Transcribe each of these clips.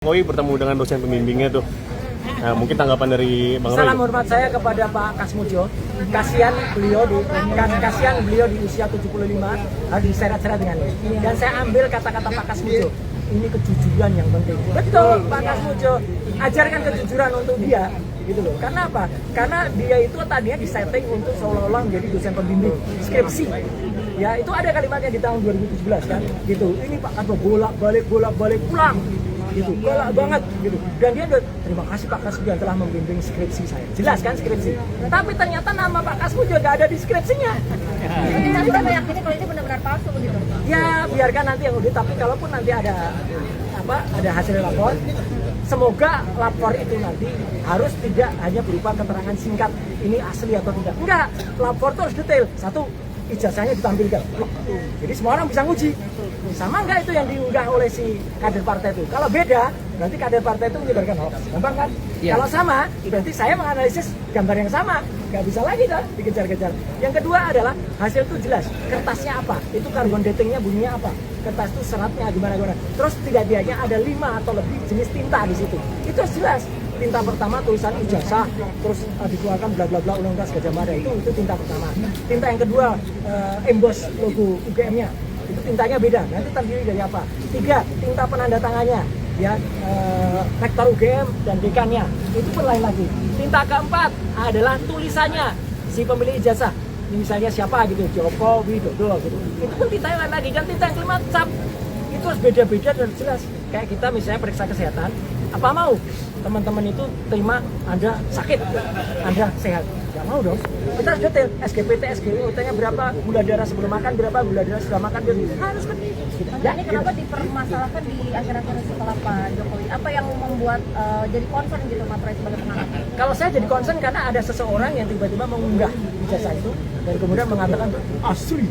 Jokowi bertemu dengan dosen pembimbingnya tuh. Nah, mungkin tanggapan dari Bang Roy. Salam hormat saya kepada Pak Kasmudjo. Kasihan beliau di usia 75 harus diseret-seret dengan ini. Dan saya ambil kata-kata Pak Kasmudjo. Ini kejujuran yang penting. Betul, Pak Kasmudjo. Ajarkan kejujuran untuk dia, gitu loh. Karena apa? Karena dia itu tadinya disetting untuk seolah-olah menjadi dosen pembimbing skripsi. Ya, itu ada kalimatnya di tahun 2017 kan, gitu. Ini Pak Kasmudjo bolak-balik pulang. Gitu, galak banget gitu. Dan dia udah, terima kasih Pak Kasmudjo telah membimbing skripsi saya. Jelas kan skripsi. Tapi ternyata nama Pak Kasmudjo gak ada di skripsinya. Tapi kita meyakini kalau ini benar-benar palsu begitu. Ya biarkan nanti yang audit. Tapi kalaupun nanti ada hasil lapor, semoga lapor itu nanti harus tidak hanya berupa keterangan singkat ini asli atau tidak. Enggak, lapor itu harus detail. Satu, ijazahnya ditampilkan. Jadi semua orang bisa nguji. Sama enggak itu yang diunggah oleh si kader partai itu? Kalau beda, berarti kader partai itu menyebarkan hoax. Gampang kan? Ya. Kalau sama, berarti saya menganalisis gambar yang sama. Nggak bisa lagi dah dikejar-kejar. Yang kedua adalah hasil itu jelas. Kertasnya apa? Itu karbon datingnya bunyinya apa? Kertas itu seratnya gimana-gimana. Terus tidak-tidaknya ada 5 atau lebih jenis tinta di situ. Itu harus jelas. Tinta pertama tulisan ijazah, terus dikeluarkan bla bla bla Undang-Undang Gajah Mada itu tinta pertama. Tinta yang kedua emboss logo UGM-nya, itu tintanya beda. Nanti terdiri dari apa? 3, tinta penanda tangannya, ya rektor UGM dan dekannya, itu pun lain lagi. Tinta keempat adalah tulisannya si pemilik ijazah. Ini misalnya siapa gitu, Joko Widodo gitu. Itu pun tinta yang lain lagi. Dan tinta yang kelima cap. Itu harus beda-beda dan jelas. Kayak kita misalnya periksa kesehatan, apa mau teman-teman itu terima Anda sakit, Anda sehat? Gak mau dong. Kita harus detail, SGPT, SGOT-nya berapa, gula darah sebelum makan berapa, gula darah setelah makan harus kan. Ya, ini kenapa dipermasalahkan di akhir-akhir setelah Pak Jokowi? Apa yang membuat jadi concern gitu Mas Roy sebagai pengamat? Kalau saya jadi concern karena ada seseorang yang tiba-tiba mengunggah ijazah itu dan kemudian mengatakan asli.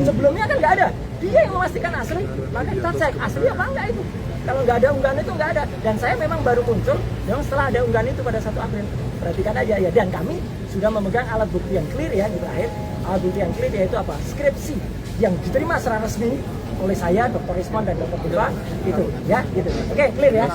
Sebelumnya kan nggak ada. Dia yang memastikan asli, maka kita cek asli apa enggak itu. Kalau nggak ada unggahan itu nggak ada. Dan saya memang baru muncul yang setelah ada unggahan itu pada 1 April. Perhatikan aja ya. Dan kami sudah memegang alat bukti yang clear ya di terakhir. Alat bukti yang clear yaitu apa? Skripsi yang diterima secara resmi oleh saya, Dr. Rismon dan Dr. Budwa itu ya gitu. Oke, clear ya.